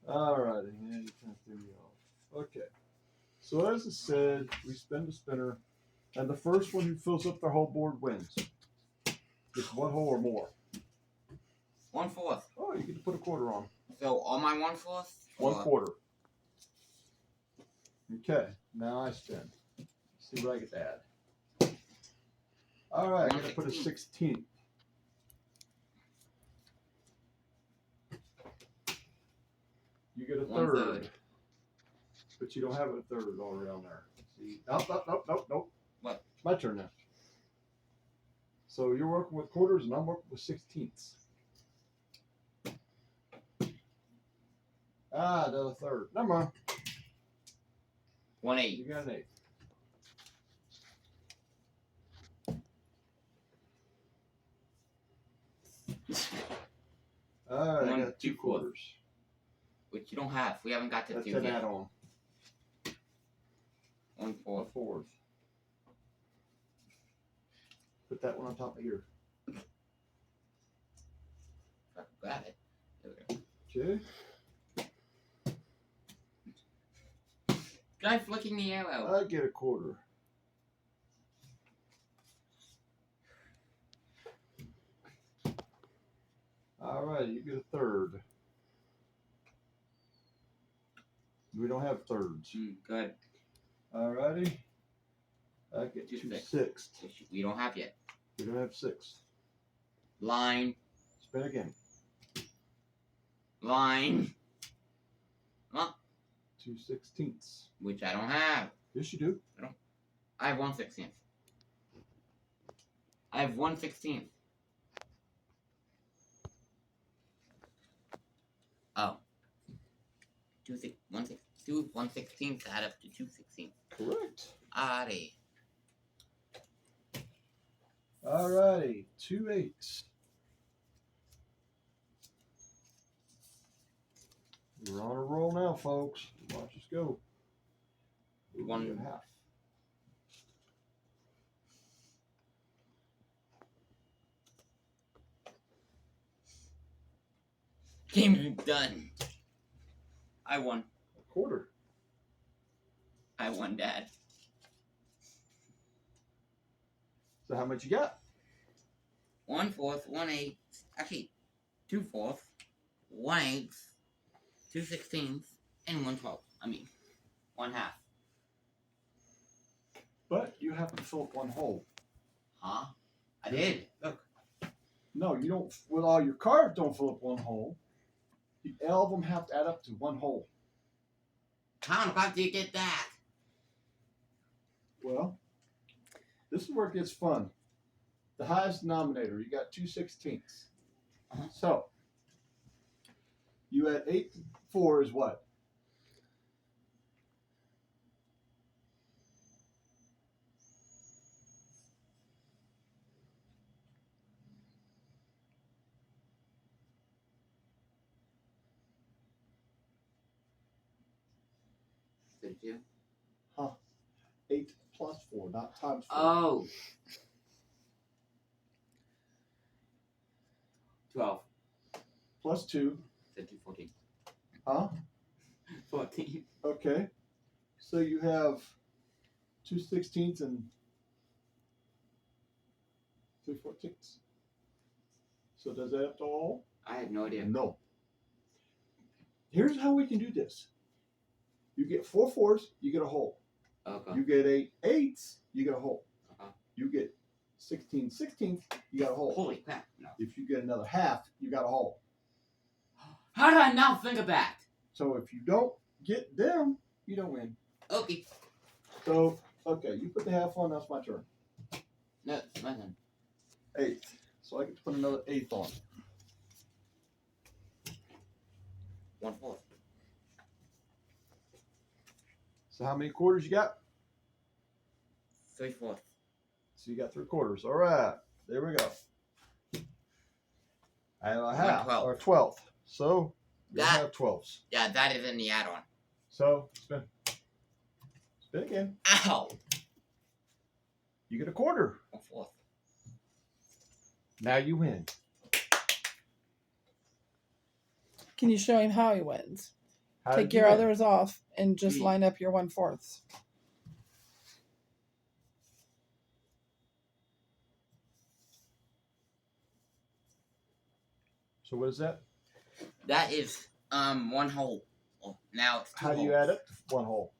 Alrighty, yeah, you kind of threw me off. Okay. So as I said, we spin the spinner, and the first one who fills up their whole board wins. Just one hole or more. 1/4. Oh, you get to put a quarter on. So all my 1/4? 1/4. Okay, now I spin. Let's see what I get to add. Alright, I gotta put a 16th. You get a third. But you don't have a third all around there. See? Nope. What? It's my turn now. So you're working with quarters and I'm working with 16ths. Ah, the third. Never mind. 1/8. You got an 8. Alright, I got 2 quarters. Which you don't have. We haven't got to That's 2 an yet. add-on. 1/4. 1/4. Put that one on top of here. Got it. There we go. Okay. Guy flicking the arrow. I get a quarter. Alright, you get a third. We don't have thirds. Good. Alrighty. I get 2 sixths. We don't have yet. We don't have 6. Line. Spin again. Line. Huh? 2 16ths. Which I don't have. Yes, you do. I have 1/16. I have 1/16. Oh. 2 1/16 add up to 2/16. Correct. Alrighty. Alrighty. 2 8s. We're on a roll now, folks. Watch us go. 1.5. Game's done. I won. A quarter. I won, Dad. So how much you got? 1/4, 1/8. Actually, 2/4, 1/8, 2/16, and 1/12. I mean, 1/2. But you have to fill up one hole. Huh? I did. Look. No, you don't. With all your cards, don't fill up one hole. All of them have to add up to one hole. How do you get that? Well, this is where it gets fun. The highest denominator, you got 2 16ths. So, you add 8 to 4 is what? Did you? Huh. 8 plus 4, not times 4. Oh. 12. Plus 2. 13, 14. Huh? 14. Okay. So you have 2 16ths and 3 14ths. So does that have to all? I have no idea. No. Here's how we can do this. You get 4 4s, you get a hole. Okay. You get 8 8s, you get a hole. Uh-huh. You get 16 16th, you got a hole. Holy crap. No. If you get another half, you got a hole. How did I not think of that? So if you don't get them, you don't win. Okay. So, okay, you put the half on, that's my turn. No, it's my turn. 8th. So I get to put another 8th on. 1/4. So how many quarters you got? 3/4. So you got 3 quarters. All right, there we go. I have a half 1/12. or 12th. So you That- have 12s. Yeah, that is in the add-on. So spin. Spin again. Ow! You get a quarter. 1/4. Now you win. Can you show him how he wins? How Take did you your win? others off and just Mm. line up your 1/4. So what is that? That is one hole. Oh, now it's two How do you holes. add up to one hole?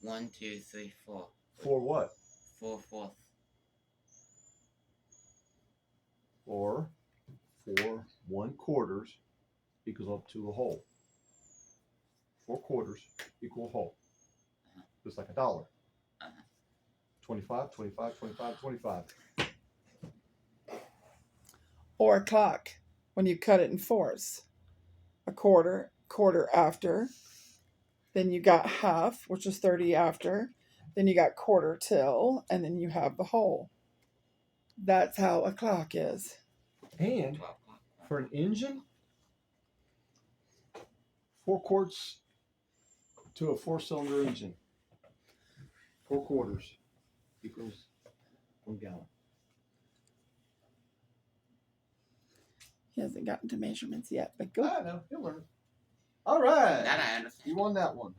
1, 2, 3, 4. For what? 4 fourths. Or 4 1/4 equals up to a whole. 4/4 equal a whole. Just like $1. 25, 25, 25, 25. Or a clock when you cut it in 4s. A quarter after. Then you got half, which is 30 after. Then you got quarter till, and then you have the whole. That's how a clock is. And 12 o'clock. for an engine, 4 quarts to a 4-cylinder engine. 4/4 equals 1 gallon. He hasn't gotten to measurements yet, but go. I know, he'll learn. All right. That I understand. You won that one.